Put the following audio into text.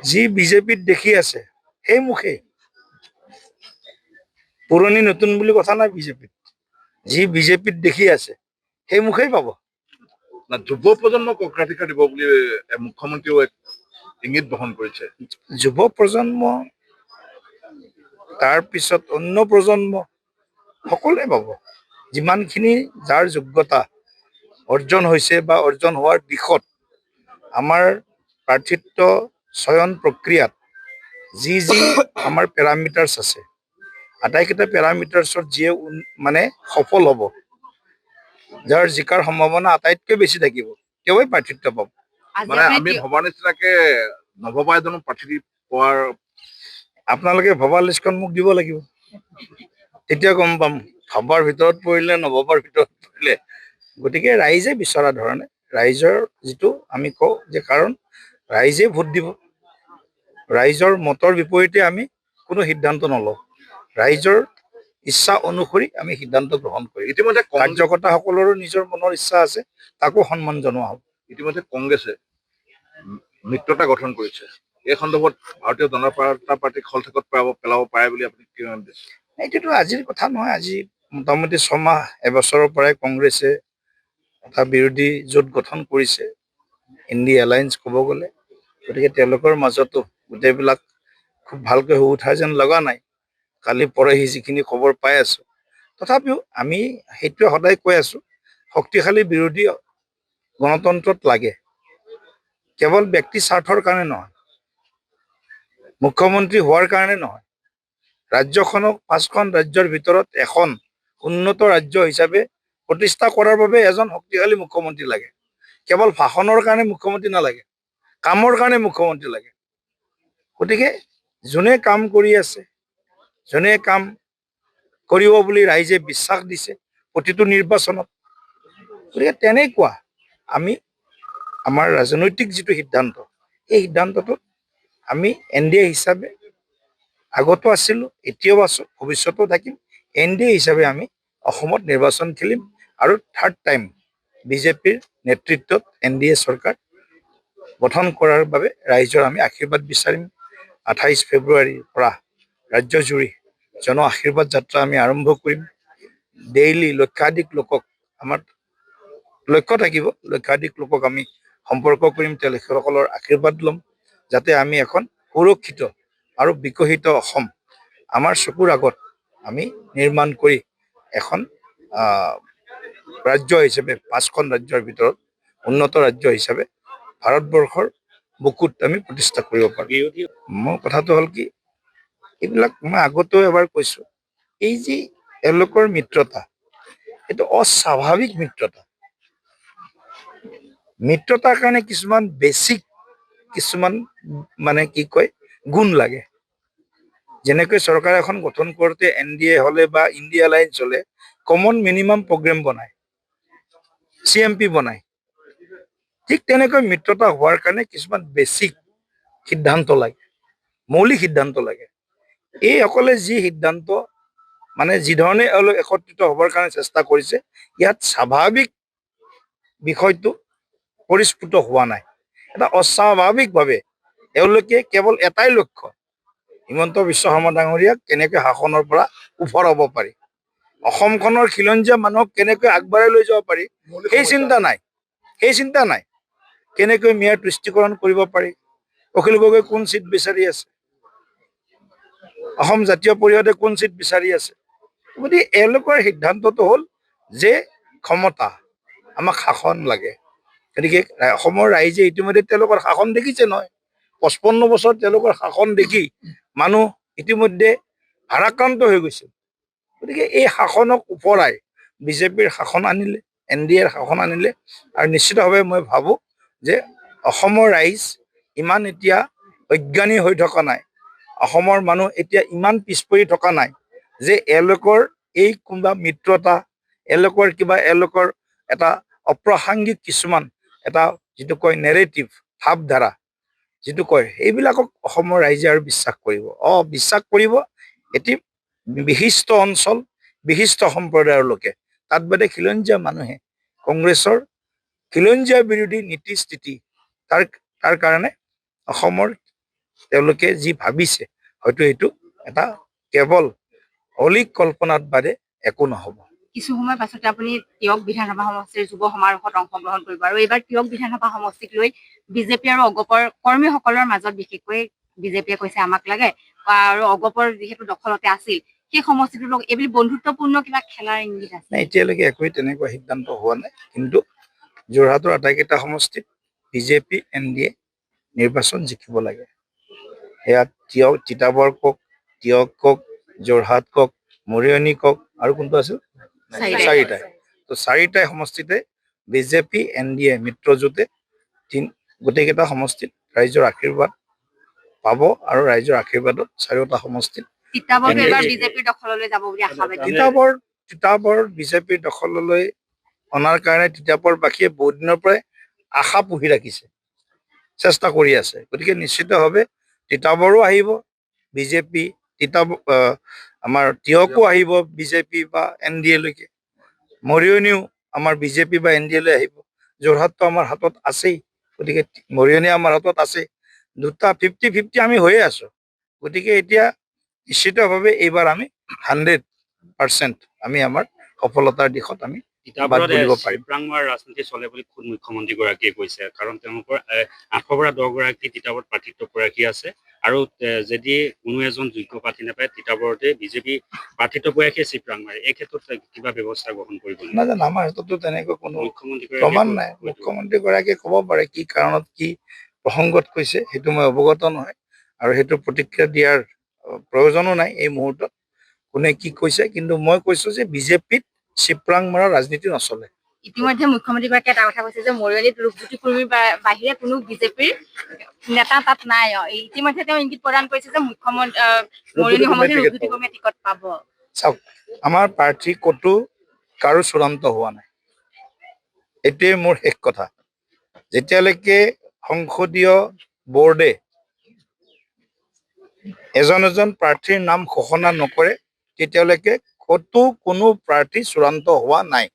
যি বিজেপিত দেখি আছে সেই মুখে পুৰণি নতুন বুলি কথা নাই বিজেপিত যি বিজেপিত দেখি আছে সেই মুখেই পাব না যুৱ প্ৰজন্মক অগ্ৰাধিকাৰ দিব বুলি মুখ্যমন্ত্ৰীও এক ইংগিত বহন কৰিছে যুৱ প্ৰজন্ম তাৰ পিছত অন্য প্ৰজন্ম সকলোৱে পাব যিমানখিনি যাৰ যোগ্যতা অৰ্জন হৈছে বা অৰ্জন হোৱাৰ দিশত আমাৰ প্ৰাৰ্থিত্ব চয়ন প্ৰক্ৰিয়াত যি আমাৰ পেৰামিটাৰ্ছ আছে আটাইকেইটা পেৰামিটাৰ্ছত যিয়ে মানে সফল হ'ব যাৰ জিকাৰ সম্ভাৱনা আটাইতকৈ বেছি থাকিব তেওঁই প্ৰাৰ্থিত্ব পাব মানে আমি ভবা নিচিনাকে নভবা এজনো প্ৰাৰ্থী পোৱাৰ আপোনালোকে ভবা লিষ্টখন মোক দিব লাগিব তেতিয়া গম পাম ভবাৰ ভিতৰত পৰিলে নভবাৰ ভিতৰত পৰিলে গতিকে ৰাইজে বিচৰা ধৰণে ৰাইজৰ যিটো আমি কওঁ যে কাৰণ ৰাইজে ভোট দিব ৰাইজৰ মতৰ বিপৰীতে আমি কোনো সিদ্ধান্ত নলওঁ ৰাইজৰ ইচ্ছা অনুসৰি আমি সিদ্ধান্ত গ্ৰহণ কৰিম ইতিমধ্যে কাৰ্যকৰ্তাসকলৰো নিজৰ মনৰ ইচ্ছা আছে তাকো সন্মান জনোৱা হ'ব ইতিমধ্যে কংগ্ৰেছে মিত্ৰতা গঠন কৰিছে এই সন্দৰ্ভত ভাৰতীয় জনতা পাৰ্টীক খলঠেকত পেলাব পাৰে বুলি আপুনি কিমান দিছে এইটোতো আজিৰ কথা নহয় আজি মোটামুটি ছমাহ এবছৰৰ পৰাই কংগ্ৰেছে এটা বিৰোধী জোঁট গঠন কৰিছে ইণ্ডি এলায়েন্স ক'ব গ'লে গতিকে তেওঁলোকৰ মাজতো গোটেইবিলাক খুব ভালকৈ হৈ উঠা যেন লগা নাই কালি পৰহি যিখিনি খবৰ পাই আছো তথাপিও আমি সেইটোৱে সদায় কৈ আছো শক্তিশালী বিৰোধী গণতন্ত্ৰত লাগে কেৱল ব্যক্তি স্বাৰ্থৰ কাৰণে নহয় মুখ্যমন্ত্ৰী হোৱাৰ কাৰণে নহয় ৰাজ্যখনক 5খন ৰাজ্যৰ ভিতৰত এখন উন্নত ৰাজ্য হিচাপে প্ৰতিষ্ঠা কৰাৰ বাবে এজন শক্তিশালী মুখ্যমন্ত্ৰী লাগে কেৱল ভাষণৰ কাৰণে মুখ্যমন্ত্ৰী নালাগে কামৰ কাৰণে মুখ্যমন্ত্ৰী লাগে গতিকে যোনে কাম কৰি আছে যোনে কাম কৰিব বুলি ৰাইজে বিশ্বাস দিছে প্ৰতিটো নিৰ্বাচনত গতিকে তেনেকুৱা আমি আমাৰ ৰাজনৈতিক যিটো সিদ্ধান্ত এই সিদ্ধান্তটোত আমি NDA হিচাপে আগতো আছিলোঁ এতিয়াও আছোঁ ভৱিষ্যতেও থাকিম NDA হিচাপে আমি অসমত নিৰ্বাচন খেলিম আৰু থাৰ্ড টাইম বিজেপিৰ নেতৃত্বত NDA চৰকাৰ গঠন কৰাৰ বাবে ৰাইজৰ আমি আশীৰ্বাদ বিচাৰিম 28 ফেব্ৰুৱাৰীৰ পৰা ৰাজ্যজুৰি জন আশীৰ্বাদ যাত্ৰা আমি আৰম্ভ কৰিম ডেইলি লক্ষাধিক লোকক আমাৰ লক্ষ্য থাকিব লক্ষাধিক লোকক আমি সম্পৰ্ক কৰিম তেওঁলোকৰ আশীৰ্বাদ ল'ম যাতে আমি এখন সুৰক্ষিত আৰু বিকশিত অসম আমাৰ চকুৰ আগত আমি নিৰ্মাণ কৰি এখন ৰাজ্য হিচাপে 5খন ৰাজ্যৰ ভিতৰত উন্নত ৰাজ্য হিচাপে ভাৰতবৰ্ষৰ বুকুত আমি প্ৰতিষ্ঠা কৰিব পাৰোঁ মোৰ কথাটো হ'ল কি এইবিলাক মই আগতেও এবাৰ কৈছোঁ এই যি এওঁলোকৰ মিত্ৰতা এইটো অস্বাভাৱিক মিত্ৰতাৰ কাৰণে কিছুমান বেছিক কিছুমান মানে কি কয় গুণ লাগে যেনেকৈ চৰকাৰ এখন গঠন কৰোঁতে NDA হ'লে বা ইণ্ডি এলায়েন্স হ'লে কমন মিনিমাম প্ৰগ্ৰেম বনায় CMP বনায় ঠিক তেনেকৈ মিত্ৰতা হোৱাৰ কাৰণে কিছুমান বেছিক সিদ্ধান্ত লাগে মৌলিক সিদ্ধান্ত লাগে এইসকলে যি সিদ্ধান্ত মানে যি ধৰণে একত্ৰিত হ'বৰ কাৰণে চেষ্টা কৰিছে ইয়াত স্বাভাৱিক বিষয়টো পৰিস্ফুট হোৱা নাই এটা অস্বাভাৱিকভাৱে এওঁলোকে কেৱল এটাই লক্ষ্য হিমন্ত বিশ্ব শৰ্মা ডাঙৰীয়াক কেনেকৈ শাসনৰ পৰা উফৰাব পাৰি অসমখনৰ খিলঞ্জীয়া মানুহক কেনেকৈ আগবঢ়াই লৈ যাব পাৰি সেই চিন্তা নাই কেনেকৈ মেয়ৰ তুষ্টিকৰণ কৰিব পাৰি অখিল গগৈ কোন চিট বিচাৰি আছে অসম জাতীয় পৰিষদে কোন চিট বিচাৰি আছে গতিকে এওঁলোকৰ সিদ্ধান্তটো হ'ল যে ক্ষমতা আমাক শাসন লাগে গতিকে অসমৰ ৰাইজে ইতিমধ্যে তেওঁলোকৰ শাসন দেখিছে নহয় 55 বছৰ তেওঁলোকৰ শাসন দেখি মানুহ ইতিমধ্যে ভাৰাক্ৰান্ত হৈ গৈছে গতিকে এই শাসনক ওপৰাই বিজেপিৰ শাসন আনিলে NDAৰ শাসন আনিলে আৰু নিশ্চিতভাৱে মই ভাবোঁ যে অসমৰ ৰাইজ ইমান এতিয়া অজ্ঞানী হৈ থকা নাই অসমৰ মানুহ এতিয়া ইমান পিছ পৰি থকা নাই যে এওঁলোকৰ এই কোনোবা মিত্ৰতা এওঁলোকৰ এটা অপ্ৰাসংগিক কিছুমান এটা যিটো কয় নেৰেটিভ ভাৱধাৰা যিটো কয় এইবিলাকক অসমৰ ৰাইজে আৰু বিশ্বাস কৰিব এটি বিশিষ্ট অঞ্চল বিশিষ্ট সম্প্ৰদায়ৰ লোকে তাত বাদে খিলঞ্জীয়া মানুহে কংগ্ৰেছৰ খিলঞ্জীয়া বিৰোধী নীতি স্থিতি তাৰ কাৰণে অসমৰ তেওঁলোকে যি ভাবিছে হয়তো এইটো এটা কেৱল অলিক কল্পনাত বাদে একো নহ'ব। কিছু সময়ৰ পাছতে আপুনি তিয়ক বিধানসভা সমষ্টিৰ যুৱ সমাৰোহত অংশগ্ৰহণ কৰিব আৰু এইবাৰ তিয়ক বিধানসভা সমষ্টিক লৈ বিজেপি আৰু অগপৰ কৰ্মীসকলৰ মাজত বিশেষকৈ বিজেপিয়ে কৈছে আমাক লাগে আৰু অগপৰ যিহেতু দখলতে আছিল সেই সমষ্টিটোৰ লগত এইবুলি বন্ধুত্বপূৰ্ণ কিবা খেলাৰ ইংগিত আছে। নাই, এতিয়ালৈকে একোৱেই তেনেকুৱা সিদ্ধান্ত হোৱা নাই, কিন্তু যোৰহাটৰ আটাইকেইটা সমষ্টিত বিজেপি NDA নিৰ্বাচন জিকিব লাগে। সেয়া তিতাবৰ কওক, তিয়ক কওক, যোৰহাট কওক, মৰিয়নি কওক আৰু কোনটো আছিল? চাৰিটাই। তো চাৰিটাই সমষ্টিতে বিজেপি NDA মিত্ৰজোঁটে গোটেইকেইটা সমষ্টিত ৰাইজৰ আশীৰ্বাদ পাব আৰু ৰাইজৰ আশীৰ্বাদত চাৰিওটা সমষ্টিত তিতাবৰটো এইবাৰ বিজেপিৰ দখললৈ যাব বুলি আশাবাদী। তিতাবৰ বিজেপিৰ দখললৈ অনাৰ কাৰণে তিতাবৰবাসীয়ে বহুত দিনৰ পৰাই আশা পুহি ৰাখিছে, চেষ্টা কৰি আছে। গতিকে নিশ্চিতভাৱে তিতাবৰো আহিব বিজেপি, আমাৰ তিয়কো আহিব বিজেপি বা NDA লৈকে, মৰিয়নিও আমাৰ বিজেপি বা NDA লৈ আহিব, যোৰহাটটো আমাৰ হাতত আছেই, গতিকে মৰিয়নি আমাৰ হাতত আছে। দুটা 50-50 আমি হৈয়ে আছো। গতিকে এতিয়া নিশ্চিতভাৱে এইবাৰ আমি 100% আমি আমাৰ সফলতাৰ দিশত আমি বাট বুলিব পাৰিম। তিতাবৰত ৰাজনীতি চলে বুলি খুদ মুখ্যমন্ত্ৰীগৰাকীয়ে কৈছে, কাৰণ তেওঁলোকৰ 8 পৰা 10 গৰাকী তিতাবৰত প্ৰাৰ্থিত্ব প্ৰয়াসী আছে আৰু যদি কোনো এজন যোগ্য প্ৰাৰ্থী নাপায় তিতাবৰতে বিজেপি প্ৰাৰ্থিত্ব প্ৰয়াসী চিপৰাং মাৰে। এই ক্ষেত্ৰত কিবা ব্যৱস্থা গ্ৰহণ কৰিব নাজানো, আমাৰ হাততো তেনেকৈ কোনো প্ৰমাণ নাই। মুখ্যমন্ত্ৰীগৰাকীয়ে ক'ব পাৰে কি কাৰণত কি প্ৰসংগত কৈছে, সেইটো মই অৱগত নহয় আৰু সেইটো প্ৰতিক্ৰিয়া দিয়াৰ প্ৰয়োজনো নাই এই মুহূৰ্তত কোনে কি কৈছে। কিন্তু মই কৈছো যে বিজেপিত চিপৰাং মাৰা ৰাজনীতি নচলে। ইতিমধ্যে মুখ্যমন্ত্ৰীগৰাকীয়ে এটা কথা কৈছে যে মৰিয়নিত ৰূপজ্যোতি কুৰ্মীৰ বাহিৰে কোনো বিজেপিৰ নেতা তাত নাই। ইতিমধ্যে তেওঁ ইংগিত প্ৰদান কৰিছে যে মৰিয়নি সমষ্টিৰ ৰূপজ্যোতি কুৰ্মীয়ে টিকট পাব। চাওক, আমাৰ প্ৰাৰ্থী ক'তো কাৰো চূড়ান্ত হোৱা নাই, এইটোৱে মোৰ শেষ কথা। যেতিয়ালৈকে সংসদীয় বোৰ্ডে এজন প্ৰাৰ্থীৰ নাম ঘোষণা নকৰে তেতিয়ালৈকে ক'তো কোনো প্ৰাৰ্থী চূড়ান্ত হোৱা নাই।